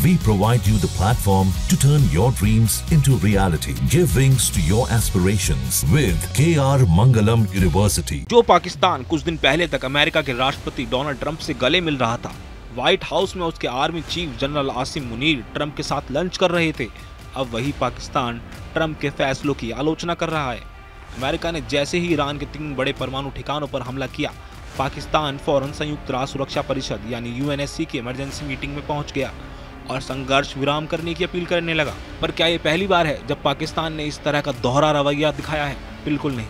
We provide you the platform to turn your dreams into reality. Give wings to your aspirations with KR Mangalam University. जो पाकिस्तान कुछ दिन पहले तक America के राष्ट्रपति डोनाल्ड ट्रंप से गले मिल रहा था, व्हाइट हाउस में उसके army chief general Asim Munir Trump के साथ लंच कर रहे थे, अब वही पाकिस्तान ट्रंप के फैसलों की आलोचना कर रहा है। अमेरिका ने जैसे ही ईरान के 3 बड़े परमाणु ठिकानों पर हमला किया, पाकिस्तान फौरन संयुक्त राष्ट्र सुरक्षा परिषद यानी UNSC की इमरजेंसी मीटिंग में पहुंच गया और संघर्ष विराम करने की अपील करने लगा। पर क्या ये पहली बार है जब पाकिस्तान ने इस तरह का दोहरा रवैया दिखाया है? बिल्कुल नहीं।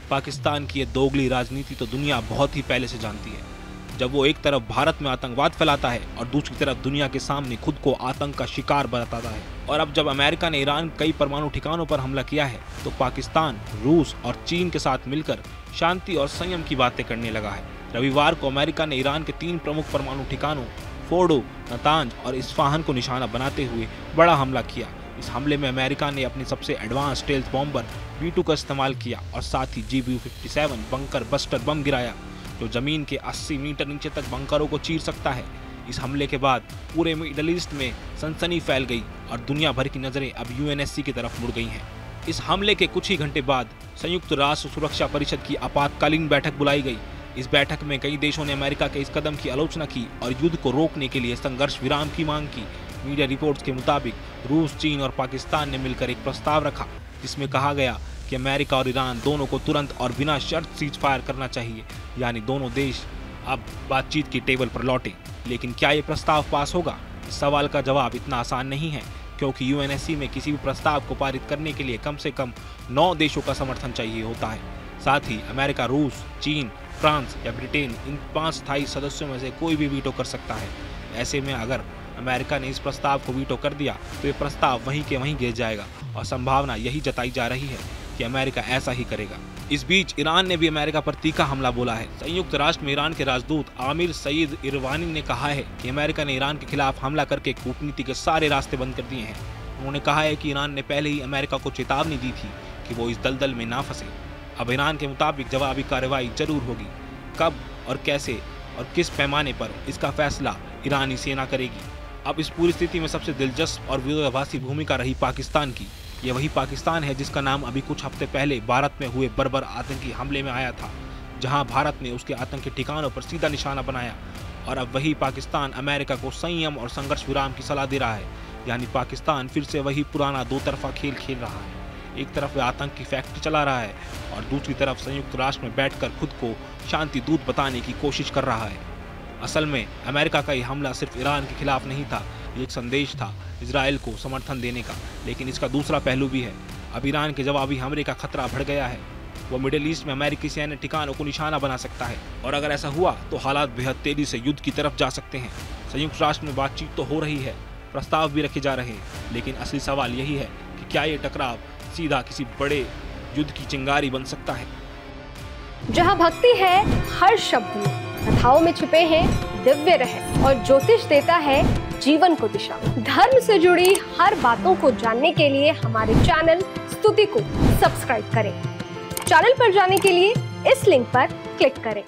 पाकिस्तान की ये दोगली राजनीति तो दुनिया बहुत ही पहले से जानती है। जब वो एक तरफ भारत में आतंकवाद फैलाता है और दूसरी तरफ दुनिया के सामने खुद को आतंक का शिकार बताता है। और अब जब अमेरिका ने ईरान कई परमाणु ठिकानों पर हमला किया है, तो पाकिस्तान रूस और चीन के साथ मिलकर शांति और संयम की बातें करने लगा है। रविवार को अमेरिका ने ईरान के 3 प्रमुख परमाणु ठिकानों फोर्डो, नतांज और इस्फहान को निशाना बनाते हुए बड़ा हमला किया। इस हमले में अमेरिका ने अपनी सबसे एडवांस स्टेल्थ बॉम्बर B-2 का इस्तेमाल किया और साथ ही GBU-57 बंकर बस्टर बम गिराया, जो जमीन के 80 मीटर नीचे तक बंकरों को चीर सकता है। इस हमले के बाद पूरे मिडल ईस्ट में सनसनी फैल गई और दुनिया भर की नजरें अब UNSC की तरफ मुड़ गई हैं। इस हमले के कुछ ही घंटे बाद संयुक्त राष्ट्र सुरक्षा परिषद की आपातकालीन बैठक बुलाई गई। इस बैठक में कई देशों ने अमेरिका के इस कदम की आलोचना की और युद्ध को रोकने के लिए संघर्ष विराम की मांग की। मीडिया रिपोर्ट्स के मुताबिक रूस, चीन और पाकिस्तान ने मिलकर एक प्रस्ताव रखा, जिसमें कहा गया कि अमेरिका और ईरान दोनों को तुरंत और बिना शर्त सीज फायर करना चाहिए, यानी दोनों देश अब बातचीत की टेबल पर लौटे। लेकिन क्या ये प्रस्ताव पास होगा? इस सवाल का जवाब इतना आसान नहीं है, क्योंकि UNSC में किसी भी प्रस्ताव को पारित करने के लिए कम से कम 9 देशों का समर्थन चाहिए होता है। साथ ही अमेरिका, रूस, चीन, फ्रांस या ब्रिटेन, इन 5 स्थायी सदस्यों में से कोई भी वीटो कर सकता है। ऐसे में अगर अमेरिका ने इस प्रस्ताव को वीटो कर दिया, तो ये प्रस्ताव वहीं के वहीं गिर जाएगा और संभावना यही जताई जा रही है कि अमेरिका ऐसा ही करेगा। इस बीच ईरान ने भी अमेरिका पर तीखा हमला बोला है। संयुक्त राष्ट्र में ईरान के राजदूत आमिर सईद इरवानी ने कहा है कि अमेरिका ने ईरान के खिलाफ हमला करके कूटनीति के सारे रास्ते बंद कर दिए हैं। उन्होंने कहा है कि ईरान ने पहले ही अमेरिका को चेतावनी दी थी कि वो इस दलदल में ना फंसे। अब ईरान के मुताबिक जवाबी कार्रवाई जरूर होगी। कब और कैसे और किस पैमाने पर, इसका फैसला ईरानी सेना करेगी। अब इस पूरी स्थिति में सबसे दिलचस्प और विरोधाभासी भूमिका रही पाकिस्तान की। यह वही पाकिस्तान है जिसका नाम अभी कुछ हफ्ते पहले भारत में हुए बर्बर आतंकी हमले में आया था, जहां भारत ने उसके आतंकी ठिकानों पर सीधा निशाना बनाया। और अब वही पाकिस्तान अमेरिका को संयम और संघर्ष विराम की सलाह दे रहा है, यानी पाकिस्तान फिर से वही पुराना 2 तरफा खेल खेल रहा है। एक तरफ वह आतंक की फैक्ट्री चला रहा है और दूसरी तरफ संयुक्त राष्ट्र में बैठकर खुद को शांति दूत बताने की कोशिश कर रहा है। असल में अमेरिका का यह हमला सिर्फ ईरान के खिलाफ नहीं था, ये एक संदेश था इजराइल को समर्थन देने का। लेकिन इसका दूसरा पहलू भी है। अब ईरान के जवाबी हमले का खतरा बढ़ गया है। वो मिडिल ईस्ट में अमेरिकी सैन्य ठिकानों को निशाना बना सकता है और अगर ऐसा हुआ तो हालात बेहद तेजी से युद्ध की तरफ जा सकते हैं। संयुक्त राष्ट्र में बातचीत तो हो रही है, प्रस्ताव भी रखे जा रहे हैं, लेकिन असली सवाल यही है कि क्या ये टकराव सीधा किसी बड़े युद्ध की चिंगारी बन सकता है। जहाँ भक्ति है हर शब्द में, कथाओं में छुपे हैं दिव्य रहस्य और ज्योतिष देता है जीवन को दिशा। धर्म से जुड़ी हर बातों को जानने के लिए हमारे चैनल स्तुति को सब्सक्राइब करें। चैनल पर जाने के लिए इस लिंक पर क्लिक करें।